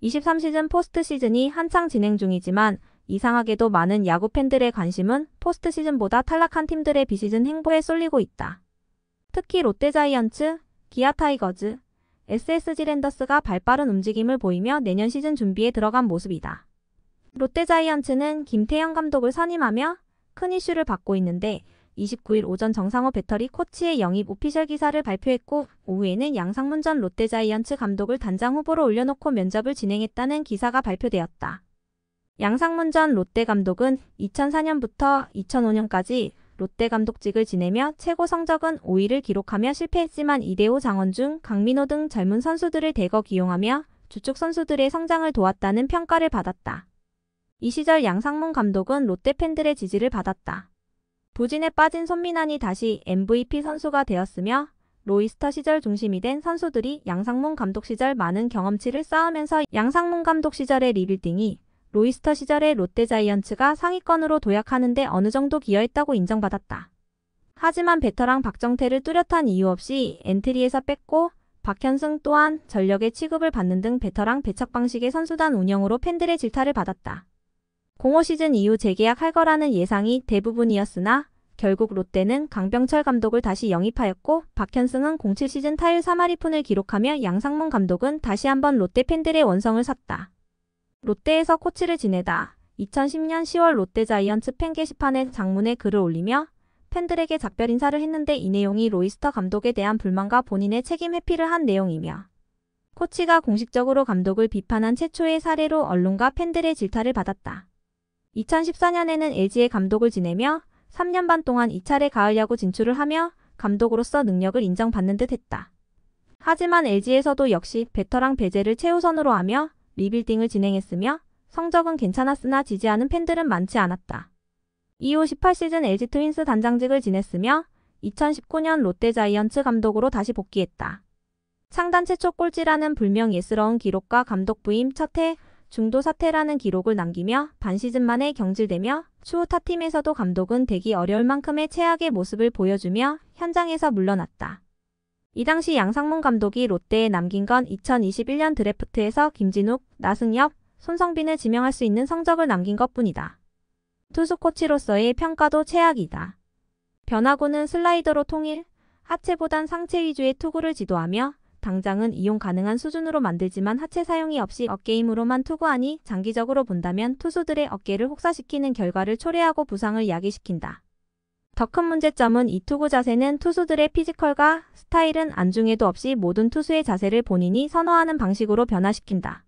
23시즌 포스트 시즌이 한창 진행 중이지만 이상하게도 많은 야구 팬들의 관심은 포스트 시즌보다 탈락한 팀들의 비시즌 행보에 쏠리고 있다. 특히 롯데자이언츠, 기아 타이거즈, SSG 랜더스가 발빠른 움직임을 보이며 내년 시즌 준비에 들어간 모습이다. 롯데자이언츠는 김태형 감독을 선임하며 큰 이슈를 받고 있는데 29일 오전 정상호 배터리 코치의 영입 오피셜 기사를 발표했고 오후에는 양상문 전 롯데자이언츠 감독을 단장 후보로 올려놓고 면접을 진행했다는 기사가 발표되었다. 양상문 전 롯데 감독은 2004년부터 2005년까지 롯데 감독직을 지내며 최고 성적은 5위를 기록하며 실패했지만 이대호, 장원중, 강민호 등 젊은 선수들을 대거 기용하며 주축 선수들의 성장을 도왔다는 평가를 받았다. 이 시절 양상문 감독은 롯데 팬들의 지지를 받았다. 부진에 빠진 손민환이 다시 MVP 선수가 되었으며 로이스터 시절 중심이 된 선수들이 양상문 감독 시절 많은 경험치를 쌓으면서 양상문 감독 시절의 리빌딩이 로이스터 시절의 롯데자이언츠가 상위권으로 도약하는 데 어느 정도 기여했다고 인정받았다. 하지만 베테랑 박정태를 뚜렷한 이유 없이 엔트리에서 뺐고 박현승 또한 전력의 취급을 받는 등 베테랑 배척 방식의 선수단 운영으로 팬들의 질타를 받았다. 05 시즌 이후 재계약할 거라는 예상이 대부분이었으나 결국 롯데는 강병철 감독을 다시 영입하였고 박현승은 07 시즌 타율 3할 2푼을 기록하며 양상문 감독은 다시 한번 롯데 팬들의 원성을 샀다. 롯데에서 코치를 지내다 2010년 10월 롯데자이언츠 팬 게시판에 장문의 글을 올리며 팬들에게 작별 인사를 했는데 이 내용이 로이스터 감독에 대한 불만과 본인의 책임 회피를 한 내용이며 코치가 공식적으로 감독을 비판한 최초의 사례로 언론과 팬들의 질타를 받았다. 2014년에는 LG의 감독을 지내며 3년 반 동안 2차례 가을 야구 진출을 하며 감독으로서 능력을 인정받는 듯 했다. 하지만 LG에서도 역시 베테랑 배제를 최우선으로 하며 리빌딩을 진행했으며 성적은 괜찮았으나 지지하는 팬들은 많지 않았다. 이후 18시즌 LG 트윈스 단장직을 지냈으며 2019년 롯데자이언츠 감독으로 다시 복귀했다. 창단 최초 꼴찌라는 불명 예스러운 기록과 감독 부임 첫해 중도 사퇴라는 기록을 남기며 반시즌 만에 경질되며 추후 타팀에서도 감독은 되기 어려울 만큼의 최악의 모습을 보여주며 현장에서 물러났다. 이 당시 양상문 감독이 롯데에 남긴 건 2021년 드래프트에서 김진욱, 나승엽, 손성빈을 지명할 수 있는 성적을 남긴 것뿐이다. 투수 코치로서의 평가도 최악이다. 변화구는 슬라이더로 통일, 하체보단 상체 위주의 투구를 지도하며 당장은 이용 가능한 수준으로 만들지만 하체 사용이 없이 어깨힘으로만 투구하니 장기적으로 본다면 투수들의 어깨를 혹사시키는 결과를 초래하고 부상을 야기시킨다. 더 큰 문제점은 이 투구 자세는 투수들의 피지컬과 스타일은 안중에도 없이 모든 투수의 자세를 본인이 선호하는 방식으로 변화시킨다.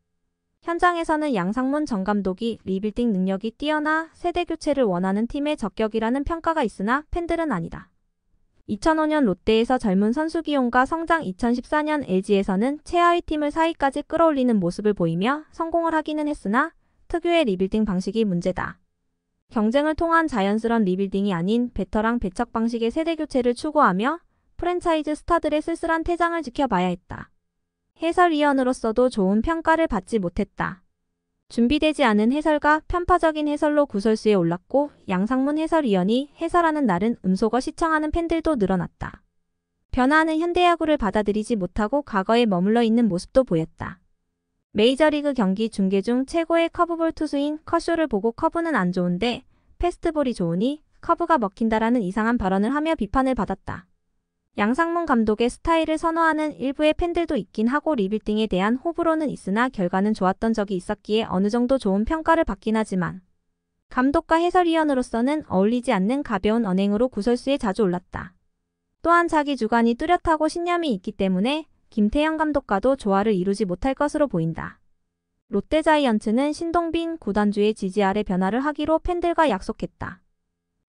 현장에서는 양상문 전 감독이 리빌딩 능력이 뛰어나 세대 교체를 원하는 팀의 적격이라는 평가가 있으나 팬들은 아니다. 2005년 롯데에서 젊은 선수 기용과 성장 2014년 LG에서는 최하위 팀을 4위까지 끌어올리는 모습을 보이며 성공을 하기는 했으나 특유의 리빌딩 방식이 문제다. 경쟁을 통한 자연스러운 리빌딩이 아닌 베테랑 배척 방식의 세대 교체를 추구하며 프랜차이즈 스타들의 쓸쓸한 퇴장을 지켜봐야 했다. 해설위원으로서도 좋은 평가를 받지 못했다. 준비되지 않은 해설과 편파적인 해설로 구설수에 올랐고 양상문 해설위원이 해설하는 날은 음소거 시청하는 팬들도 늘어났다. 변화하는 현대야구를 받아들이지 못하고 과거에 머물러 있는 모습도 보였다. 메이저리그 경기 중계 중 최고의 커브볼 투수인 커쇼를 보고 커브는 안 좋은데 패스트볼이 좋으니 커브가 먹힌다라는 이상한 발언을 하며 비판을 받았다. 양상문 감독의 스타일을 선호하는 일부의 팬들도 있긴 하고 리빌딩에 대한 호불호는 있으나 결과는 좋았던 적이 있었기에 어느 정도 좋은 평가를 받긴 하지만 감독과 해설위원으로서는 어울리지 않는 가벼운 언행으로 구설수에 자주 올랐다. 또한 자기 주관이 뚜렷하고 신념이 있기 때문에 김태형 감독과도 조화를 이루지 못할 것으로 보인다. 롯데자이언츠는 신동빈 구단주의 지지 아래 변화를 하기로 팬들과 약속했다.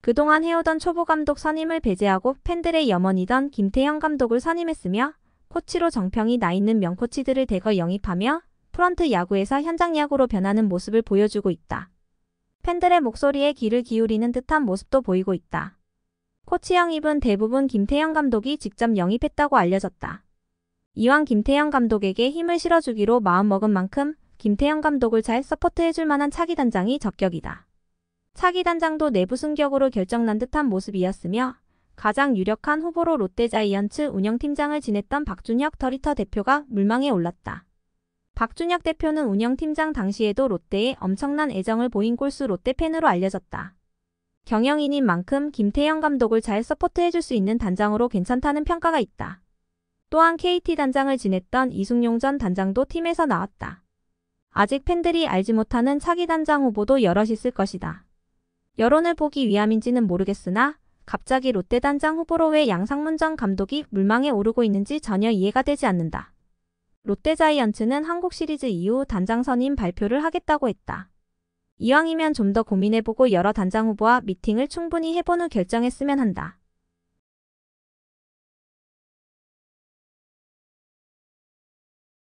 그동안 해오던 초보 감독 선임을 배제하고 팬들의 염원이던 김태형 감독을 선임했으며 코치로 정평이 나 있는 명코치들을 대거 영입하며 프런트 야구에서 현장 야구로 변하는 모습을 보여주고 있다. 팬들의 목소리에 귀를 기울이는 듯한 모습도 보이고 있다. 코치 영입은 대부분 김태형 감독이 직접 영입했다고 알려졌다. 이왕 김태형 감독에게 힘을 실어주기로 마음먹은 만큼 김태형 감독을 잘 서포트해줄 만한 차기 단장이 적격이다. 차기 단장도 내부 승격으로 결정난 듯한 모습이었으며 가장 유력한 후보로 롯데자이언츠 운영팀장을 지냈던 박준혁 더리터 대표가 물망에 올랐다. 박준혁 대표는 운영팀장 당시에도 롯데에 엄청난 애정을 보인 골수 롯데팬으로 알려졌다. 경영인인 만큼 김태형 감독을 잘 서포트해줄 수 있는 단장으로 괜찮다는 평가가 있다. 또한 KT 단장을 지냈던 이승용 전 단장도 팀에서 나왔다. 아직 팬들이 알지 못하는 차기 단장 후보도 여럿 있을 것이다. 여론을 보기 위함인지는 모르겠으나 갑자기 롯데 단장 후보로 왜 양상문 전 감독이 물망에 오르고 있는지 전혀 이해가 되지 않는다. 롯데자이언츠는 한국 시리즈 이후 단장 선임 발표를 하겠다고 했다. 이왕이면 좀 더 고민해보고 여러 단장 후보와 미팅을 충분히 해본 후 결정했으면 한다.